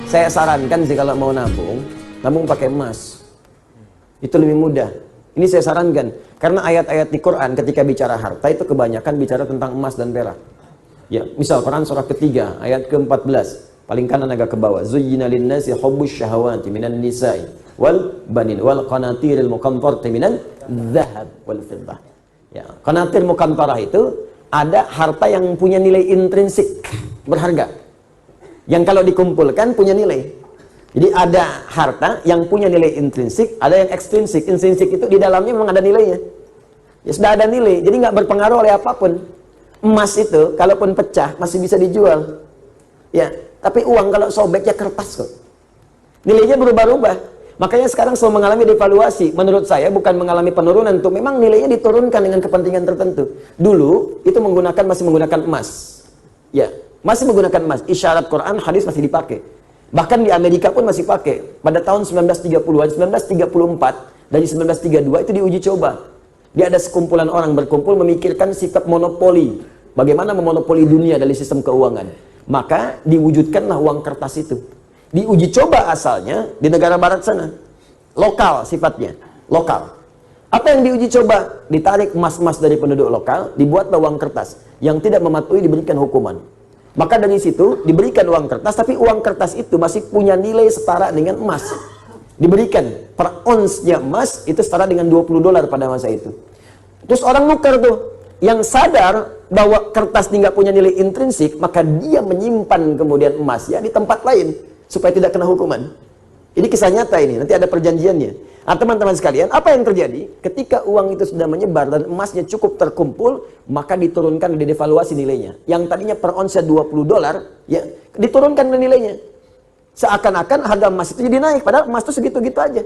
Saya sarankan sih kalau mau nabung, nabung pakai emas. Itu lebih mudah. Ini saya sarankan. Karena ayat-ayat di Quran ketika bicara harta itu kebanyakan bicara tentang emas dan perak. Ya, misal Quran surah ketiga, ayat ke-14. Paling kanan agak ke bawah. Zuyyina lin-nasi hubbus syahawati minan nisa'i wal banin wal qanatiril muqantarati minan dzahab wal fiddah. Ya, qanatir muqantarah itu ada harta yang punya nilai intrinsik, berharga. Yang kalau dikumpulkan punya nilai. Jadi ada harta yang punya nilai intrinsik, ada yang ekstrinsik. Intrinsik itu di dalamnya memang ada nilainya. Ya sudah ada nilai, jadi nggak berpengaruh oleh apapun. Emas itu, kalaupun pecah, masih bisa dijual. Ya, tapi uang kalau sobek ya kertas kok. Nilainya berubah-ubah. Makanya sekarang selalu mengalami devaluasi. Menurut saya bukan mengalami penurunan tuh, memang nilainya diturunkan dengan kepentingan tertentu. Dulu itu masih menggunakan emas. Ya, masih menggunakan emas. Isyarat Quran, hadis masih dipakai. Bahkan di Amerika pun masih pakai. Pada tahun 1930-an, 1934 dari 1932 itu diuji coba. Dia ada sekumpulan orang berkumpul memikirkan sikap monopoli. Bagaimana memonopoli dunia dari sistem keuangan. Maka diwujudkanlah uang kertas itu. Diuji coba asalnya di negara barat sana. Lokal sifatnya. Lokal. Apa yang diuji coba? Ditarik emas-emas dari penduduk lokal, dibuatlah uang kertas. Yang tidak mematuhi diberikan hukuman. Maka dari situ diberikan uang kertas, tapi uang kertas itu masih punya nilai setara dengan emas. Diberikan per onsnya emas itu setara dengan $20 pada masa itu. Terus orang nukar tuh, yang sadar bahwa kertas ini nggak punya nilai intrinsik, maka dia menyimpan kemudian emasnya di tempat lain supaya tidak kena hukuman. Ini kisah nyata ini, nanti ada perjanjiannya. Nah teman-teman sekalian, apa yang terjadi? Ketika uang itu sudah menyebar dan emasnya cukup terkumpul, maka diturunkan, didevaluasi nilainya. Yang tadinya per onsnya $20, ya diturunkan nilainya. Seakan-akan harga emas itu jadi naik, padahal emas itu segitu-gitu aja.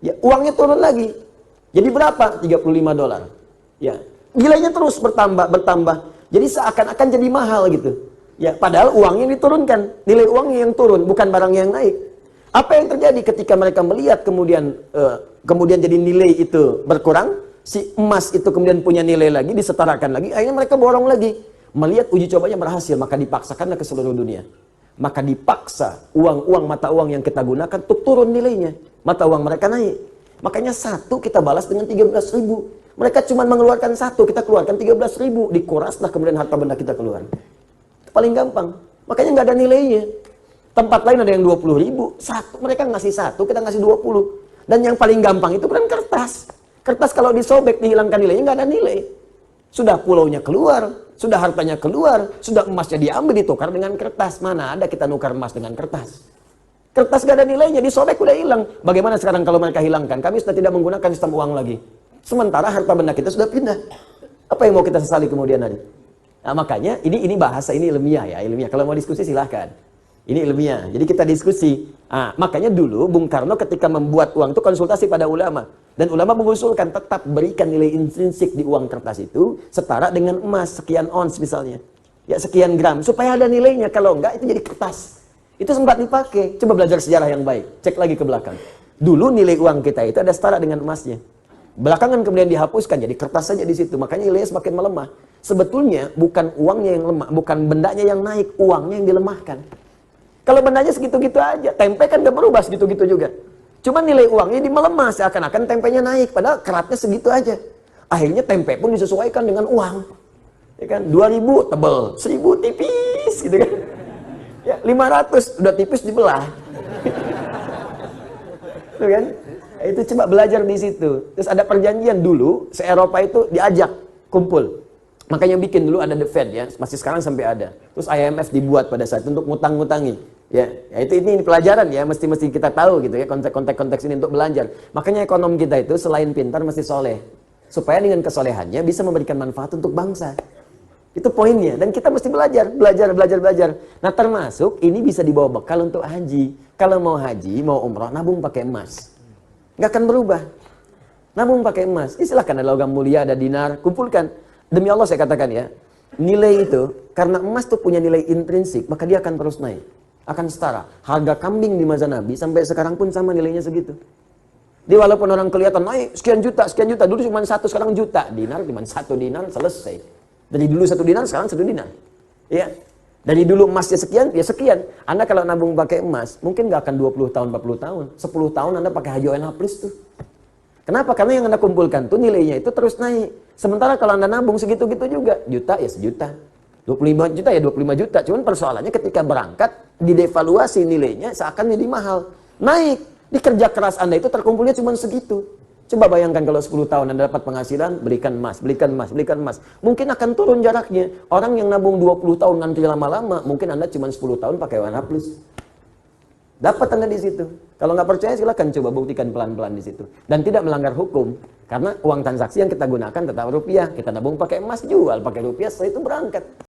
Ya, uangnya turun lagi. Jadi berapa? $35. Ya, nilainya terus bertambah. Jadi seakan-akan jadi mahal gitu. Ya, padahal uangnya diturunkan, nilai uangnya yang turun, bukan barang yang naik. Apa yang terjadi ketika mereka melihat kemudian jadi nilai itu berkurang, si emas itu kemudian punya nilai lagi, disetarakan lagi, akhirnya mereka borong lagi. Melihat uji cobanya berhasil, maka dipaksakanlah ke seluruh dunia. Maka dipaksa uang-uang mata uang yang kita gunakan untuk turun nilainya. Mata uang mereka naik. Makanya satu kita balas dengan 13.000. Mereka cuma mengeluarkan satu, kita keluarkan 13.000. Dikuraslah kemudian harta benda kita keluar. Itu paling gampang. Makanya nggak ada nilainya. Tempat lain ada yang 20.000, mereka ngasih satu, kita ngasih 20. Dan yang paling gampang itu kan kertas. Kertas kalau disobek, dihilangkan nilainya, nggak ada nilai. Sudah pulaunya keluar, sudah hartanya keluar, sudah emasnya diambil, ditukar dengan kertas. Mana ada kita nukar emas dengan kertas? Kertas nggak ada nilainya, disobek udah hilang. Bagaimana sekarang kalau mereka hilangkan? Kami sudah tidak menggunakan sistem uang lagi. Sementara harta benda kita sudah pindah. Apa yang mau kita sesali kemudian hari? Nah makanya, ini bahasa, ini ilmiah ya, ilmiah. Kalau mau diskusi silahkan. Ini ilmiah, jadi kita diskusi. Makanya dulu Bung Karno ketika membuat uang itu konsultasi pada ulama. Dan ulama mengusulkan tetap berikan nilai intrinsik di uang kertas itu setara dengan emas, sekian ons misalnya. Ya sekian gram, supaya ada nilainya. Kalau enggak itu jadi kertas. Itu sempat dipakai. Coba belajar sejarah yang baik, cek lagi ke belakang. Dulu nilai uang kita itu ada setara dengan emasnya. Belakangan kemudian dihapuskan, jadi kertas saja di situ. Makanya nilainya semakin melemah. Sebetulnya bukan uangnya yang lemah, bukan bendanya yang naik, uangnya yang dilemahkan. Kalau bendanya segitu-gitu aja, tempe kan gak berubah segitu-gitu juga. Cuma nilai uangnya melemah, seakan-akan tempenya naik, padahal keratnya segitu aja. Akhirnya tempe pun disesuaikan dengan uang. Ya kan, 2.000 tebel, 1.000 tipis gitu kan. Ya, 500 udah tipis dibelah. Tuh kan? Itu coba belajar di situ. Terus ada perjanjian dulu, se-Eropa itu diajak kumpul. Makanya bikin dulu ada The Fed ya, masih sekarang sampai ada. Terus IMF dibuat pada saat itu untuk ngutang-ngutangi. Ya itu ini pelajaran ya, mesti kita tahu gitu ya, konteks ini untuk belajar. Makanya ekonom kita itu selain pintar mesti soleh. Supaya dengan kesolehannya bisa memberikan manfaat untuk bangsa. Itu poinnya. Dan kita mesti belajar. Nah termasuk ini bisa dibawa bekal untuk haji. Kalau mau haji, mau umrah, nabung pakai emas. Nggak akan berubah. Nabung pakai emas. Silahkan ada logam mulia, ada dinar, kumpulkan. Demi Allah saya katakan ya, nilai itu, karena emas tuh punya nilai intrinsik, maka dia akan terus naik. Akan setara. Harga kambing di masa Nabi sampai sekarang pun sama nilainya segitu. Dia walaupun orang kelihatan naik sekian juta, dulu cuma 1, sekarang juta. Dinar cuma 1 dinar, selesai. Dari dulu 1 dinar, sekarang 1 dinar. Ya. Dari dulu emasnya sekian, ya sekian. Anda kalau nabung pakai emas, mungkin nggak akan 20 tahun, 40 tahun. 10 tahun Anda pakai HJONA Plus tuh. Kenapa? Karena yang Anda kumpulkan tuh nilainya itu terus naik. Sementara kalau Anda nabung segitu-gitu juga, juta ya sejuta. 25 juta ya 25 juta. Cuman persoalannya ketika berangkat, didevaluasi nilainya seakan jadi mahal. Naik. Di kerja keras Anda itu terkumpulnya cuma segitu. Coba bayangkan kalau 10 tahun Anda dapat penghasilan, belikan emas, belikan emas, belikan emas. Mungkin akan turun jaraknya. Orang yang nabung 20 tahun ngantri lama-lama, mungkin Anda cuma 10 tahun pakai warna plus. Dapat Anda di situ. Kalau nggak percaya silakan coba buktikan pelan-pelan di situ. Dan tidak melanggar hukum. Karena uang transaksi yang kita gunakan tetap rupiah. Kita nabung pakai emas, jual pakai rupiah, setelah itu berangkat.